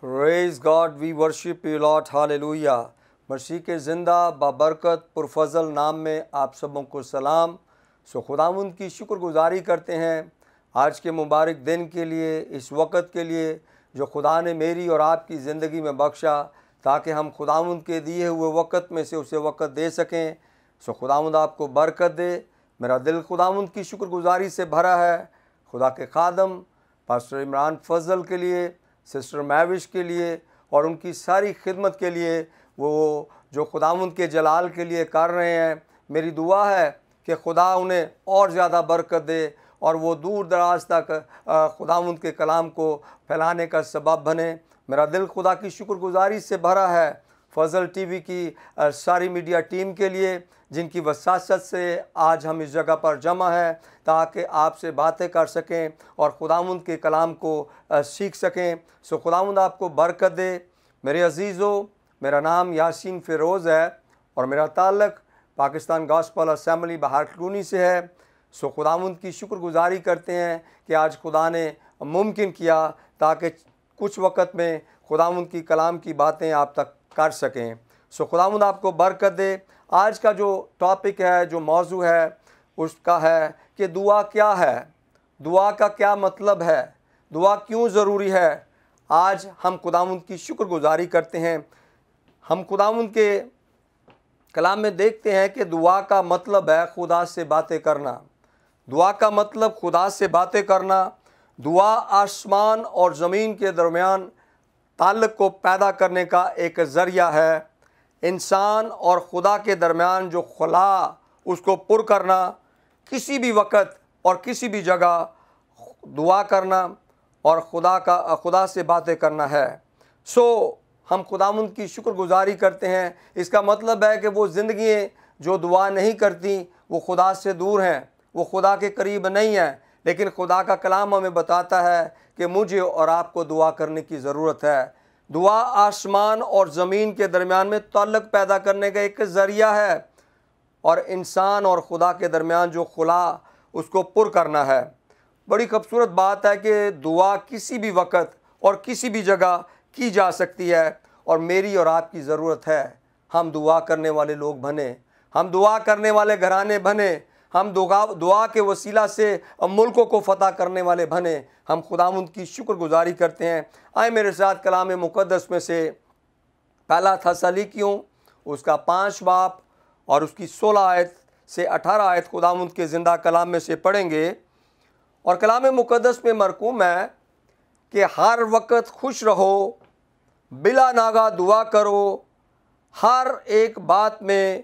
Praise God, we worship you Lord, hallelujah. मसीह के ज़िंदा बाबरकत पुरफज़ल नाम में आप सबों को सलाम। खुदावंद की शुक्रगुजारी करते हैं आज के मुबारक दिन के लिए, इस वक़्त के लिए जो खुदा ने मेरी और आपकी ज़िंदगी में बख्शा, ताकि हम खुदावंद के दिए हुए वक़्त में से उसे वक़्त दे सकें। खुदावंद आपको बरकत दे। मेरा दिल खुदावंद की शुक्रगुजारी से भरा है। खुदा के खादम पास्टर इमरान फजल के लिए, सिस्टर मैविश के लिए और उनकी सारी खिदमत के लिए, वो जो खुदावंद के जलाल के लिए कर रहे हैं, मेरी दुआ है कि खुदा उन्हें और ज़्यादा बरकत दे और वो दूर दराज तक खुदावंद के कलाम को फैलाने का सबब बने। मेरा दिल खुदा की शुक्रगुजारी से भरा है फजल टीवी की सारी मीडिया टीम के लिए, जिनकी वसासत से आज हम इस जगह पर जमा हैं, ताकि आपसे बातें कर सकें और खुदावंद के कलाम को सीख सकें। खुदावंद आपको बरकत दे। मेरे अजीज़ों, मेरा नाम यासीन फ़िरोज़ है और मेरा ताल्लुक़ पाकिस्तान गॉस्पेल असेंबली बाहर कॉलोनी से है। खुदावंद की शुक्रगुजारी करते हैं कि आज खुदा ने मुमकिन किया ताकि कुछ वक़्त में खुदावंद की कलाम की बातें आप तक कर सकें। खुदावंद आपको बरकत दे। आज का जो टॉपिक है, जो मौजू है, उसका है कि दुआ क्या है, दुआ का क्या मतलब है, दुआ क्यों ज़रूरी है। आज हम खुदावंद की शुक्रगुजारी करते हैं। हम खुदावंद के कलाम में देखते हैं कि दुआ का मतलब है खुदा से बातें करना। दुआ का मतलब खुदा से बातें करना। दुआ आसमान और ज़मीन के दरमियान ताल्लुक़ को पैदा करने का एक ज़रिया है। इंसान और खुदा के दरमियान जो खुला, उसको पुर करना, किसी भी वक़्त और किसी भी जगह दुआ करना और खुदा से बातें करना है। हम खुदावंद की शुक्रगुजारी करते हैं। इसका मतलब है कि वो ज़िंदगी जो दुआ नहीं करती वो खुदा से दूर हैं, वो खुदा के करीब नहीं हैं। लेकिन खुदा का कलाम हमें बताता है कि मुझे और आपको दुआ करने की ज़रूरत है। दुआ आसमान और ज़मीन के दरमियान में ताल्लुक़ पैदा करने का एक ज़रिया है और इंसान और खुदा के दरमियान जो खुला, उसको पुर करना है। बड़ी खूबसूरत बात है कि दुआ किसी भी वक़्त और किसी भी जगह की जा सकती है और मेरी और आपकी ज़रूरत है हम दुआ करने वाले लोग बने, हम दुआ करने वाले घराने बने, हम दुआ के वसीला से मुल्कों को फ़तह करने वाले बने। हम खुदावंद की शुक्रगुजारी करते हैं। आए मेरे साथ कलाम मुक़द्दस में से पहला थस्सलुनीकियों उसका 5 बाब और उसकी 16 आयत से 18 आयत खुदावंद के ज़िंदा कलाम में से पढ़ेंगे। और कलाम मुक़द्दस में मरकूम है कि हर वक्त खुश रहो, बिला नागा दुआ करो, हर एक बात में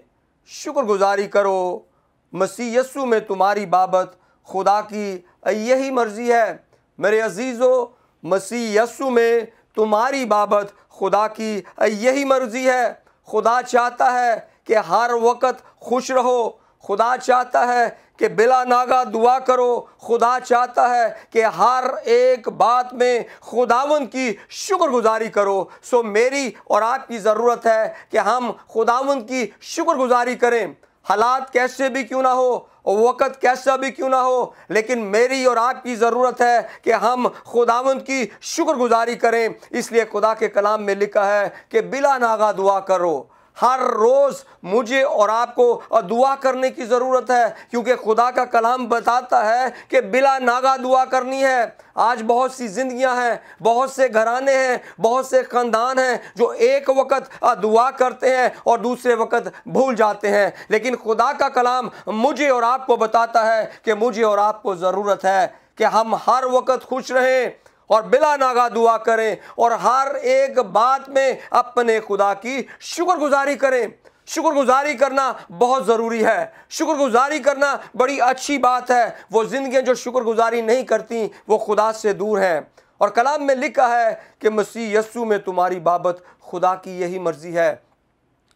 शुक्रगुजारी करो, मसीह यस्सु में तुम्हारी बाबत खुदा की यही मर्ज़ी है। मेरे अजीज़ों, मसीह यस्सु में तुम्हारी बाबत खुदा की यही मर्ज़ी है। खुदा चाहता है कि हर वक्त खुश रहो। खुदा चाहता है कि बिला नागा दुआ करो। खुदा चाहता है कि हर एक बात में खुदावंद की शुक्रगुजारी करो। मेरी और आपकी ज़रूरत है कि हम खुदावंद की शुक्रगुजारी करें। हालात कैसे भी क्यों ना हो, वक़्त कैसा भी क्यों ना हो, लेकिन मेरी और आपकी ज़रूरत है कि हम खुदावंद की शुक्रगुजारी करें। इसलिए खुदा के कलाम में लिखा है कि बिला नागा दुआ करो। हर रोज़ मुझे और आपको दुआ करने की ज़रूरत है, क्योंकि खुदा का कलाम बताता है कि बिला नागा दुआ करनी है। आज बहुत सी ज़िंदगियां हैं, बहुत से घराने हैं, बहुत से ख़ानदान हैं जो एक वक्त दुआ करते हैं और दूसरे वक्त भूल जाते हैं। लेकिन खुदा का कलाम मुझे और आपको बताता है कि मुझे और आपको ज़रूरत है कि हम हर वक्त खुश रहें और बिला नागा दुआ करें और हर एक बात में अपने खुदा की शुक्रगुजारी करें। शुक्रगुजारी करना बहुत ज़रूरी है। शुक्रगुजारी करना बड़ी अच्छी बात है। वो ज़िंदगियाँ जो शुक्रगुजारी नहीं करती वो खुदा से दूर हैं। और कलाम में लिखा है कि मसीह यस्सु में तुम्हारी बाबत खुदा की यही मर्ज़ी है।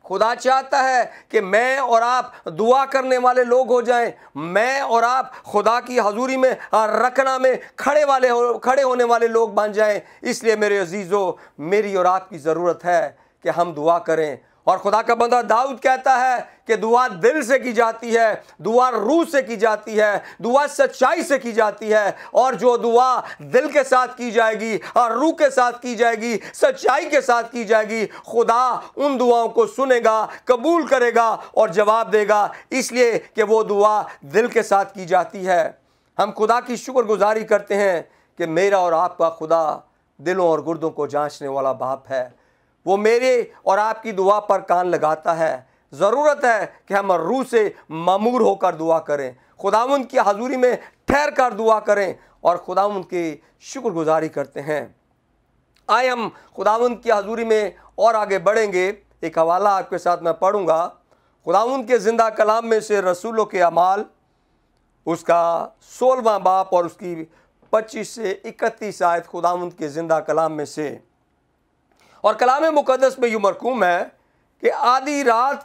खुदा चाहता है कि मैं और आप दुआ करने वाले लोग हो जाएं। मैं और आप खुदा की हजूरी में रखना में खड़े होने वाले लोग बन जाएं। इसलिए मेरे अजीज़ों, मेरी और आपकी ज़रूरत है कि हम दुआ करें और खुदा का बंदा दाऊद कहता है कि दुआ दिल से की जाती है, दुआ रूह से की जाती है, दुआ सच्चाई से की जाती है। और जो दुआ दिल के साथ की जाएगी और रूह के साथ की जाएगी, सच्चाई के साथ की जाएगी, खुदा उन दुआओं को सुनेगा, कबूल करेगा और जवाब देगा, इसलिए कि वो दुआ दिल के साथ की जाती है। हम खुदा की शुक्रगुजारी करते हैं कि मेरा और आपका खुदा दिलों और गुर्दों को जांचने वाला बाप है। वो मेरे और आपकी दुआ पर कान लगाता है। ज़रूरत है कि हम रूह से मामूर होकर दुआ करें, खुदावंद की हजूरी में ठहर कर दुआ करें और खुदावंद की शुक्रगुजारी करते हैं। आए हम खुदावंद की हजूरी में और आगे बढ़ेंगे। एक हवाला आपके साथ मैं पढ़ूंगा खुदावंद के ज़िंदा कलाम में से, रसूलों के अमाल उसका 16वां बाप और उसकी 25 से 31 आयत खुदावंद के ज़िंदा कलाम में से। और कलाम मुकद्दस में यूं मरकूम है कि आधी रात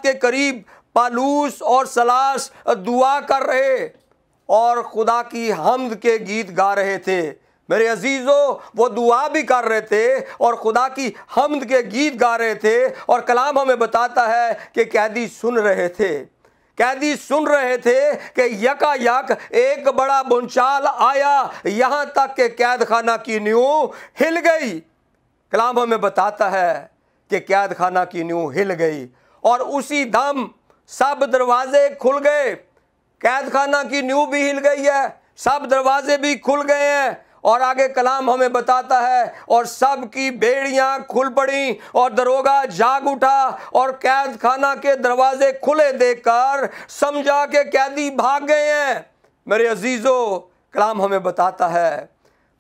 के करीब पालूस और सलास दुआ कर रहे और खुदा की हम्द के गीत गा रहे थे। मेरे अजीज़ों, वो दुआ भी कर रहे थे और खुदा की हम्द के गीत गा रहे थे। और कलाम हमें बताता है कि कैदी सुन रहे थे कि यकायक एक बड़ा भूचाल आया, यहाँ तक कि कैद खाना की नींव हिल गई। कलाम हमें बताता है कि कैद खाना की नींव हिल गई और उसी दम सब दरवाजे खुल गए। कैद खाना की नींव भी हिल गई है, सब दरवाजे भी खुल गए हैं। और आगे कलाम हमें बताता है और सब की बेड़ियां खुल पड़ी और दरोगा जाग उठा और कैद खाना के दरवाजे खुले देखकर समझा के कैदी भाग गए हैं। मेरे अजीजों, कलाम हमें बताता है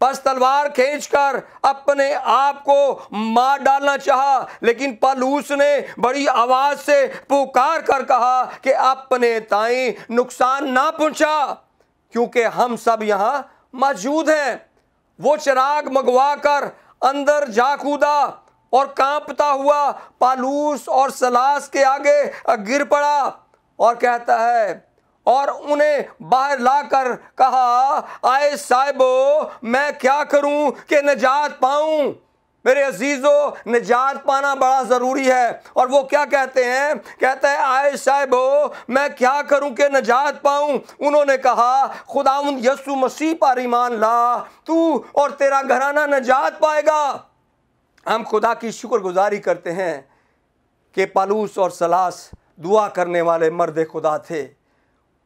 बस तलवार खींचकर अपने आप को मार डालना चाहा, लेकिन पौलुस ने बड़ी आवाज से पुकार कर कहा कि अपने ताई नुकसान ना पहुंचा, क्योंकि हम सब यहां मौजूद हैं। वो चिराग मंगवा कर अंदर जा कूदा और कांपता हुआ पौलुस और सलास के आगे गिर पड़ा और कहता है और उन्हें बाहर लाकर कहा, आए साहिबो, मैं क्या करूं कि निजात पाऊं। मेरे अजीजों, निजात पाना बड़ा ज़रूरी है। और वो क्या कहते हैं, कहते हैं आए साहिबो, मैं क्या करूं कि निजात पाऊं। उन्होंने कहा, खुदावंद यीशु मसीह पर ईमान ला, तू और तेरा घराना निजात पाएगा। हम खुदा की शुक्रगुजारी करते हैं कि पौलुस और सलास दुआ करने वाले मर्द खुदा थे।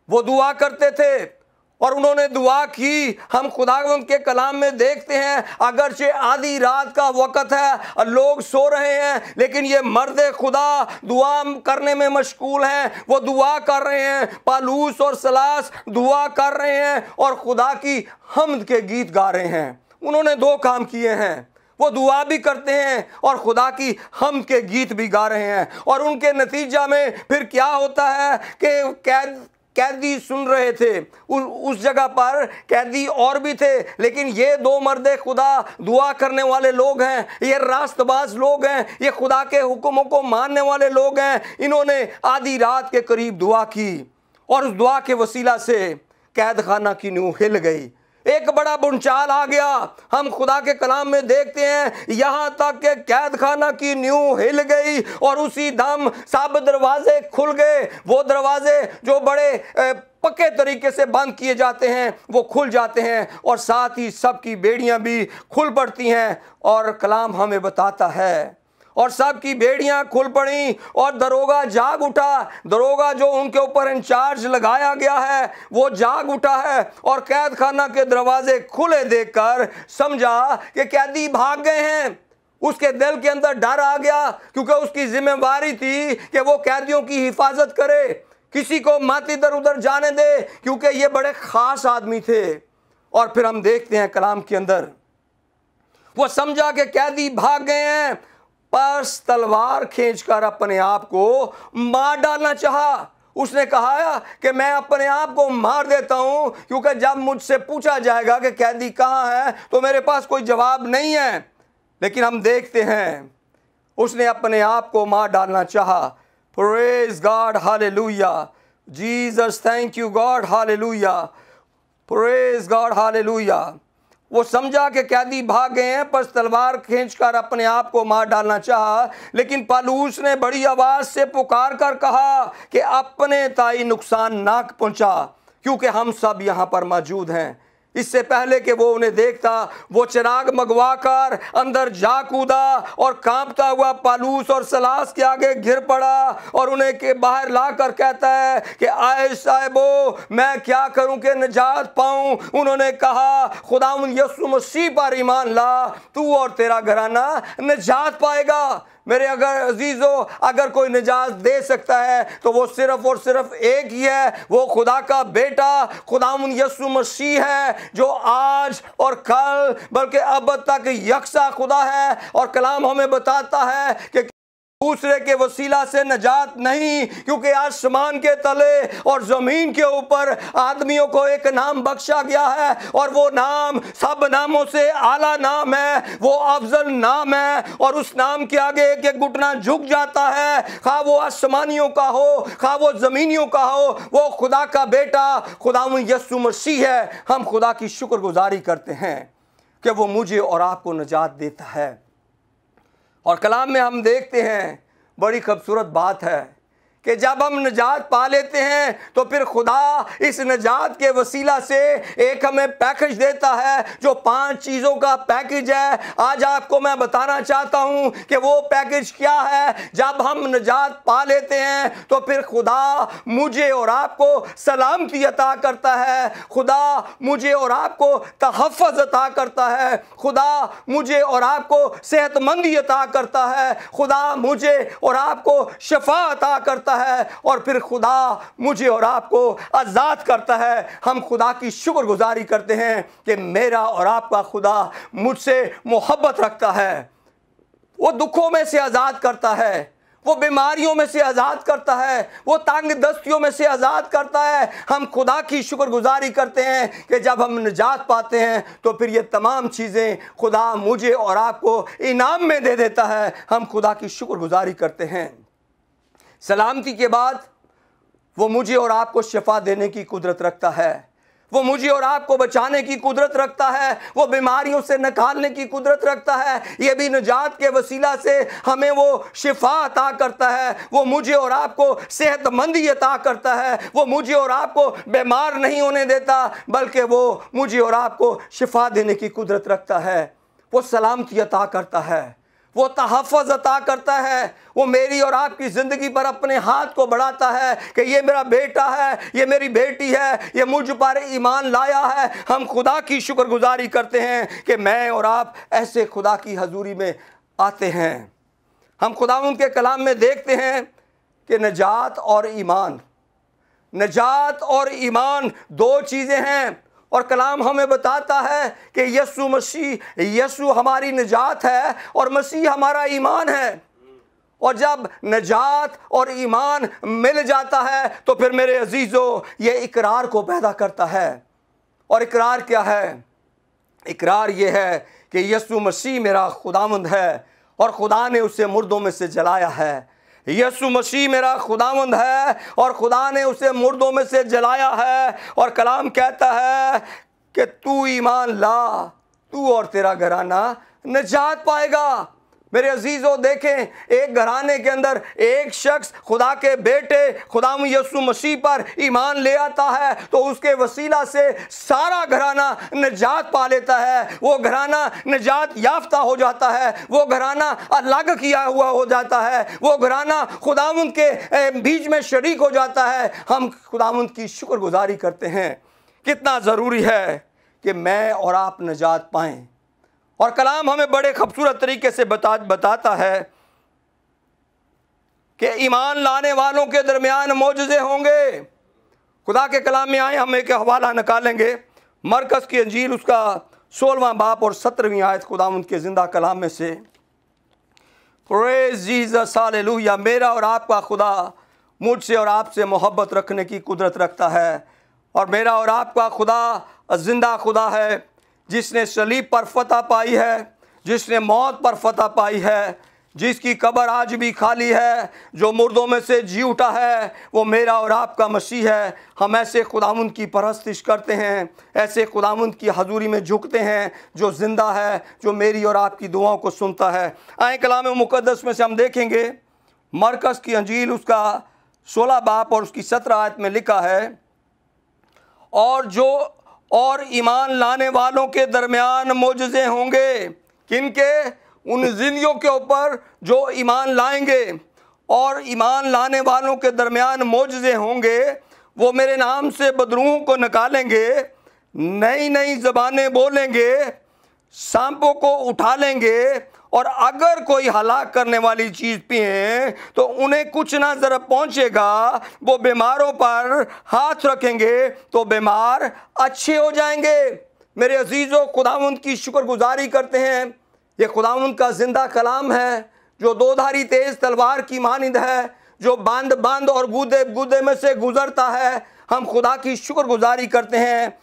वो दुआ करते थे और उन्होंने दुआ की। हम खुदावंद के कलाम में देखते हैं, अगरचे आधी रात का वक़्त है, लोग सो रहे हैं, लेकिन ये मर्द खुदा दुआ करने में मशगूल हैं। वो दुआ कर रहे हैं, पौलुस और सलास दुआ कर रहे हैं और खुदा की हम्द के गीत गा रहे हैं। उन्होंने दो काम किए हैं, वो दुआ भी करते हैं और खुदा की हम्द के गीत भी गा रहे हैं। और उनके नतीजा में फिर क्या होता है कि कैदी सुन रहे थे। उस जगह पर कैदी और भी थे, लेकिन ये दो मर्द खुदा दुआ करने वाले लोग हैं, ये रास्तबाज लोग हैं, ये खुदा के हुक्मों को मानने वाले लोग हैं। इन्होंने आधी रात के करीब दुआ की और उस दुआ के वसीला से कैद खाना की नींव हिल गई। एक बड़ा भूचाल आ गया। हम खुदा के कलाम में देखते हैं, यहाँ तक कि कैद खाना की नींव हिल गई और उसी दम सब दरवाजे खुल गए। वो दरवाजे जो बड़े पक्के तरीके से बंद किए जाते हैं वो खुल जाते हैं और साथ ही सबकी बेड़ियां भी खुल पड़ती हैं। और कलाम हमें बताता है और सबकी बेड़ियां खुल पड़ी और दरोगा जाग उठा। दरोगा जो उनके ऊपर इंचार्ज लगाया गया है वो जाग उठा है और कैद खाना के दरवाजे खुले देखकर समझा कि कैदी भाग गए हैं। उसके दिल के अंदर डर आ गया, क्योंकि उसकी जिम्मेवारी थी कि वो कैदियों की हिफाजत करे, किसी को मत इधर उधर जाने दे, क्योंकि ये बड़े खास आदमी थे। और फिर हम देखते हैं कलाम के अंदर वो समझा कि कैदी भाग गए हैं, बस तलवार खींचकर अपने आप को मार डालना चाहा। उसने कहा कि मैं अपने आप को मार देता हूं, क्योंकि जब मुझसे पूछा जाएगा कि कैदी कहाँ है तो मेरे पास कोई जवाब नहीं है। लेकिन हम देखते हैं उसने अपने आप को मार डालना चाहा। Praise God, hallelujah, Jesus, thank you God, hallelujah, praise God, hallelujah. वो समझा कि कैदी भाग गए हैं, पर तलवार खींचकर अपने आप को मार डालना चाहा। लेकिन पौलुस ने बड़ी आवाज से पुकार कर कहा कि अपने ताई नुकसान ना पहुंचा, क्योंकि हम सब यहाँ पर मौजूद हैं। इससे पहले कि वो उन्हें देखता, वो चिराग मंगवा कर अंदर जा कूदा और कांपता हुआ पौलुस और सीलास के आगे गिर पड़ा और उन्हें के बाहर लाकर कहता है कि आए साहिबो, मैं क्या करूं कि निजात पाऊं। उन्होंने कहा, खुदावंद यीशु मसीह पर ईमान ला, तू और तेरा घराना निजात पाएगा। मेरे अगर कोई निजात दे सकता है तो वो सिर्फ और सिर्फ एक ही है, वो खुदा का बेटा खुदावंद यीशु मसीह है, जो आज और कल बल्कि अब तक यकसा खुदा है। और कलाम हमें बताता है कि दूसरे के वसीला से नजात नहीं, क्योंकि आसमान के तले और जमीन के ऊपर आदमियों को एक नाम बख्शा गया है, और वो नाम सब नामों से आला नाम है, वो अफजल नाम है। और उस नाम के आगे एक एक घुटना झुक जाता है, खा वो आसमानियों का हो, खा वो जमीनियों का हो, वो खुदा का बेटा खुदावंद यीशु मसीह है। हम खुदा की शुक्रगुजारी करते हैं कि वो मुझे और आपको निजात देता है। और कलाम में हम देखते हैं, बड़ी खूबसूरत बात है कि जब हम निजात पा लेते हैं तो फिर खुदा इस निजात के वसीला से एक हमें पैकेज देता है, जो 5 चीज़ों का पैकेज है। आज आपको मैं बताना चाहता हूं कि वो पैकेज क्या है। जब हम निजात पा लेते हैं तो फिर खुदा मुझे और आपको सलामती अता करता है, खुदा मुझे और आपको तहफ़्फ़ुज़ अता करता है, खुदा मुझे और आपको सेहतमंदी अता करता है, खुदा मुझे और आपको शफा अता करता है, और फिर खुदा मुझे और आपको आज़ाद करता है। हम खुदा की शुक्रगुजारी करते हैं कि मेरा और आपका खुदा मुझसे मोहब्बत रखता है। वो दुखों में से आज़ाद करता है, वो बीमारियों में से आज़ाद करता है, वो तंग दस्तियों में से आज़ाद करता है। हम खुदा की शुक्रगुजारी करते हैं कि जब हम निजात पाते हैं तो फिर ये तमाम चीज़ें खुदा मुझे और आपको इनाम में दे देता है। हम खुदा की शुक्रगुजारी करते हैं। सलामती के बाद वो मुझे और आपको शफा देने की कुदरत रखता है, वो मुझे और आपको बचाने की कुदरत रखता है, वो बीमारियों से निकालने की कुदरत रखता है। ये भी निजात के वसीला से हमें वो शिफा अता करता है, वो मुझे और आपको सेहतमंदी अता करता है, वो मुझे और आपको बीमार नहीं होने देता, बल्कि वो मुझे और आपको शिफा देने की कुदरत रखता है। वो सलामती अता करता है, वो तहफ़्फ़ुज़ अता करता है, वो मेरी और आपकी ज़िंदगी पर अपने हाथ को बढ़ाता है कि ये मेरा बेटा है, ये मेरी बेटी है, ये मुझ पर ईमान लाया है। हम खुदा की शुक्रगुजारी करते हैं कि मैं और आप ऐसे खुदा की हजूरी में आते हैं। हम खुदावंद के कलाम में देखते हैं कि निजात और ईमान 2 चीज़ें हैं। और कलाम हमें बताता है कि यीशु हमारी निजात है और मसीह हमारा ईमान है। और जब निजात और ईमान मिल जाता है तो फिर मेरे अजीज़ों, ये इकरार को पैदा करता है। और इकरार क्या है? इकरार ये है कि यीशु मसीह मेरा खुदावंद है और खुदा ने उसे मुर्दों में से जलाया है। यीशु मसीह मेरा खुदावंद है और खुदा ने उसे मुर्दों में से जलाया है। और कलाम कहता है कि तू ईमान ला, तू और तेरा घराना निजात पाएगा। मेरे अजीज़ों, देखें, एक घराने के अंदर एक शख्स खुदा के बेटे खुदावंद यीशु मसीह पर ईमान ले आता है तो उसके वसीला से सारा घराना निजात पा लेता है। वो घराना निजात याफ्ता हो जाता है, वो घराना अलग किया हुआ हो जाता है, वो घराना खुदावंद के बीच में शरीक हो जाता है। हम खुदावंद की शुक्रगुजारी करते हैं। कितना ज़रूरी है कि मैं और आप निजात पाएँ। और कलाम हमें बड़े खूबसूरत तरीके से बताता है कि ईमान लाने वालों के दरमियान मौजज़े होंगे। खुदा के कलाम में आए, हम एक हवाला निकालेंगे, मरकज़ की अंजील उसका 16वां बाब और 17वीं आयत खुदावंद के ज़िंदा कलाम में से। Praise Jesus, hallelujah. मेरा और आपका खुदा मुझसे और आपसे मोहब्बत रखने की कुदरत रखता है। और मेरा और आपका खुदा ज़िंदा खुदा है, जिसने सलीब पर फतह पाई है, जिसने मौत पर फतह पाई है, जिसकी कब्र आज भी खाली है, जो मुर्दों में से जी उठा है, वो मेरा और आपका मसीह है। हम ऐसे खुदावंद की परस्तिश करते हैं, ऐसे खुदावंद की हजूरी में झुकते हैं जो जिंदा है, जो मेरी और आपकी दुआओं को सुनता है। आए कलाम मुकद्दस में से हम देखेंगे मरकस की अंजील उसका 16 बाब और उसकी 17 आयत में लिखा है, और ईमान लाने वालों के दरमियान मोजज़े होंगे। किनके? उन जिंदगियों के ऊपर जो ईमान लाएंगे। और ईमान लाने वालों के दरमियान मोजज़े होंगे, वो मेरे नाम से बदरूहों को निकालेंगे, नई नई ज़बानें बोलेंगे, सांपों को उठा लेंगे, और अगर कोई हलाक करने वाली चीज़ पिए तो उन्हें कुछ ना ज़रा पहुँचेगा। वो बीमारों पर हाथ रखेंगे तो बीमार अच्छे हो जाएंगे। मेरे अजीज़ों, खुदावंद की शुक्रगुजारी करते हैं। ये खुदावंद का जिंदा कलाम है जो दोधारी तेज तलवार की मानिंद है, जो बांध बांध और गूदे गूदे में से गुजरता है। हम खुदा की शुक्रगुजारी करते हैं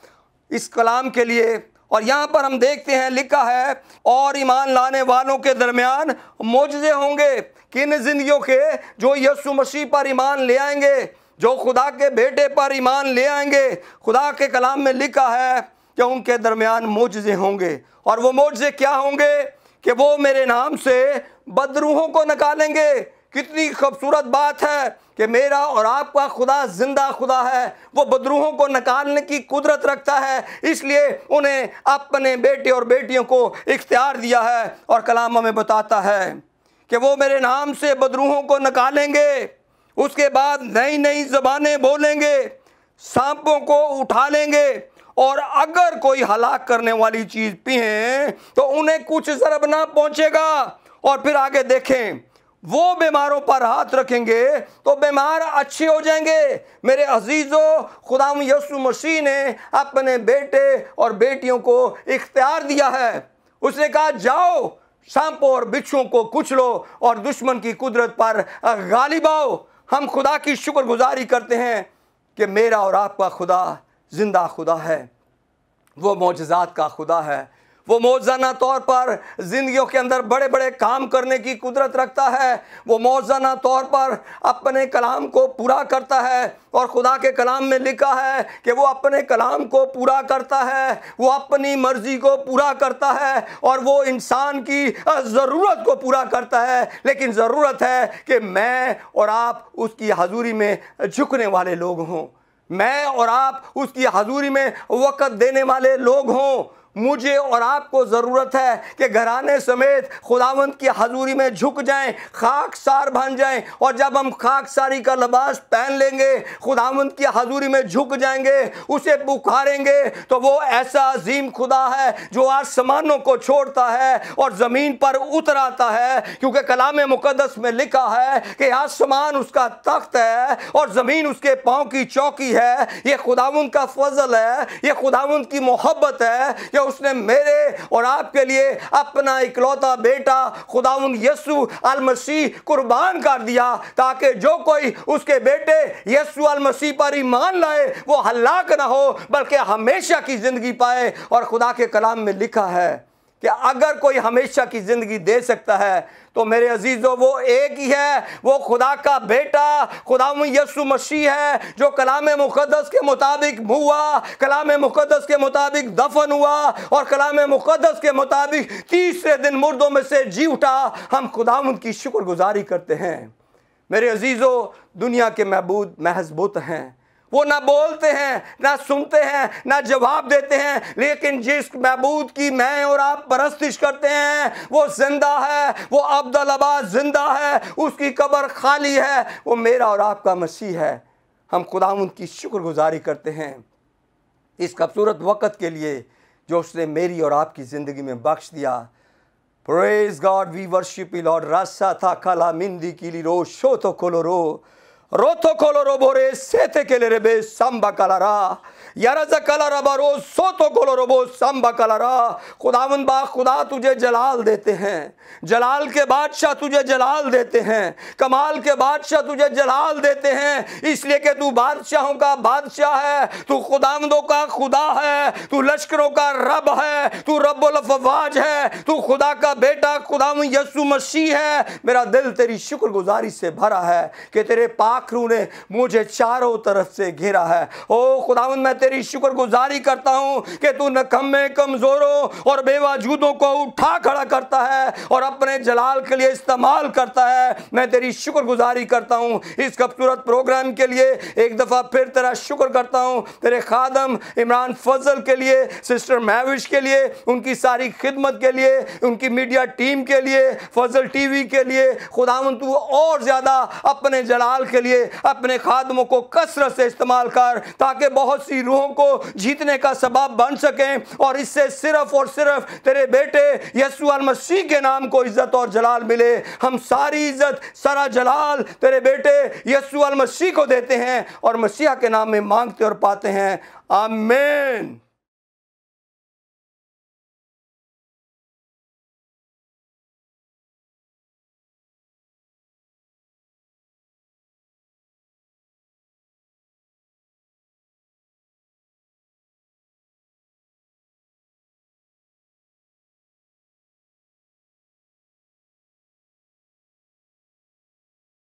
इस कलाम के लिए। और यहाँ पर हम देखते हैं लिखा है, और ईमान लाने वालों के दरमियान मोजज़े होंगे। किन जिंदगियों के? जो यीशु मसीह पर ईमान ले आएंगे, जो खुदा के बेटे पर ईमान ले आएंगे। खुदा के कलाम में लिखा है कि उनके दरमियान मोजज़े होंगे। और वो मोजज़े क्या होंगे? कि वो मेरे नाम से बदरूहों को निकालेंगे। कितनी खूबसूरत बात है कि मेरा और आपका खुदा जिंदा खुदा है। वो बदरूहों को निकालने की कुदरत रखता है, इसलिए उन्हें अपने बेटे और बेटियों को इख्तियार दिया है। और कलाम हमें बताता है कि वो मेरे नाम से बदरूहों को निकालेंगे, उसके बाद नई नई ज़बानें बोलेंगे, सांपों को उठा लेंगे, और अगर कोई हलाक करने वाली चीज़ पिए तो उन्हें कुछ ज़रब ना पहुँचेगा। और फिर आगे देखें, वो बीमारों पर हाथ रखेंगे तो बीमार अच्छे हो जाएंगे। मेरे अजीज़ों, खुदाम यीशु मसीह ने अपने बेटे और बेटियों को इख्तियार दिया है। उसने कहा, जाओ सांपों और बिच्छुओं को कुचलो और दुश्मन की कुदरत पर गालिब आओ। हम खुदा की शुक्रगुजारी करते हैं कि मेरा और आपका खुदा जिंदा खुदा है। वो मौजज़ात का खुदा है। वो मौजज़ाना तौर पर ज़िंदगियों के अंदर बड़े बड़े काम करने की कुदरत रखता है। वो मौजज़ाना तौर पर अपने कलाम को पूरा करता है। और खुदा के कलाम में लिखा है कि वो अपने कलाम को पूरा करता है, वो अपनी मर्ज़ी को पूरा करता है, और वो इंसान की ज़रूरत को पूरा करता है। लेकिन ज़रूरत है कि मैं और आप उसकी हजूरी में झुकने वाले लोग हों, मैं और आप उसकी हजूरी में वक़्त देने वाले लोग हों। मुझे और आपको ज़रूरत है कि घराने समेत खुदावंद की हजूरी में झुक जाएं, खाकसार बन जाएं। और जब हम खाकसारी का लिबास पहन लेंगे, खुदावंद की हजूरी में झुक जाएंगे, उसे पुकारेंगे, तो वो ऐसा अजीम खुदा है जो आसमानों को छोड़ता है और ज़मीन पर उतर आता है। क्योंकि कलाम मुकद्दस में लिखा है कि आसमान उसका तख्त है और ज़मीन उसके पाँव की चौकी है। ये खुदावंद का फजल है, ये खुदावंद की मोहब्बत है कि उसने मेरे और आपके लिए अपना इकलौता बेटा खुदावंद यीशु अल मसीह कुर्बान कर दिया, ताकि जो कोई उसके बेटे यीशु अल मसीह पर ईमान लाए वो हलाक ना हो बल्कि हमेशा की जिंदगी पाए। और खुदा के कलाम में लिखा है कि अगर कोई हमेशा की जिंदगी दे सकता है तो मेरे अजीजों वो एक ही है, वो खुदा का बेटा खुदावंद यीशु मसीह है, जो कलाम मुकद्दस के मुताबिक हुआ, कलाम मुकद्दस के मुताबिक दफन हुआ और कलाम मुकद्दस के मुताबिक तीसरे दिन मुर्दों में से जी उठा। हम खुदावंद की शुक्रगुजारी करते हैं। मेरे अजीजों, दुनिया के महबूद महज बुत हैं, वो ना बोलते हैं, ना सुनते हैं, ना जवाब देते हैं, लेकिन जिस महबूद की मैं और आप परस्तिश करते हैं वो जिंदा है, वो अब्दुल अब्बास जिंदा है, उसकी कब्र खाली है, वो मेरा और आपका मसीह है। हम खुदावंद की शुक्रगुजारी करते हैं इस खूबसूरत वक़्त के लिए जो उसने मेरी और आपकी ज़िंदगी में बख्श दिया। Praise God, we worship you Lord. रासा था कला मिंदी किली रो शोतो कोलोरो रोथो कोलोरो बोरे सेते केले रेबे संबा कलारा। यारज़ कलरा बरो सोतो कोलोरोबो संबा कलरा। खुदावंद बा खुदा तुझे जलाल देते हैं, जलाल के बादशाह तुझे जलाल देते हैं, कमाल के बादशाह तुझे जलाल देते हैं, इसलिए कि तू बादशाहों का बादशाह है, तू खुदावंदों का खुदा है, तू लश्करों का रब है, तू रब्बुल फवाज है, तू खुदा का बेटा खुदावंद यीशु मसीह है। मेरा दिल तेरी शुक्रगुजारी से भरा है कि तेरे पाक रूह ने मुझे चारों तरफ से घेरा है। ओ खुदावंद मैं तेरी शुक्रगुजारी करता हूं कि तू नकम्मे कमजोरों और बेवजूदों को उठा खड़ा करता है और अपने जलाल के लिए इस्तेमाल करता है। मैं तेरी शुक्रगुजारी करता हूं इस खूबसूरत प्रोग्राम के लिए। एक दफा फिर तेरा शुक्र करता हूं तेरे खादम इमरान फजल के लिए, सिस्टर महविश के लिए, उनकी सारी खिदमत के लिए, उनकी मीडिया टीम के लिए, फजल टीवी के लिए। खुदावंद तू और ज्यादा अपने जलाल के लिए अपने खादमों को कसरत से इस्तेमाल कर, ताकि बहुत सी रूहों को जीतने का सबब बन सके और इससे सिर्फ और सिर्फ तेरे बेटे यीशु मसीह के नाम को इज्जत और जलाल मिले। हम सारी इज्जत सारा जलाल तेरे बेटे यीशु मसीह को देते हैं और मसीहा के नाम में मांगते और पाते हैं। आमीन।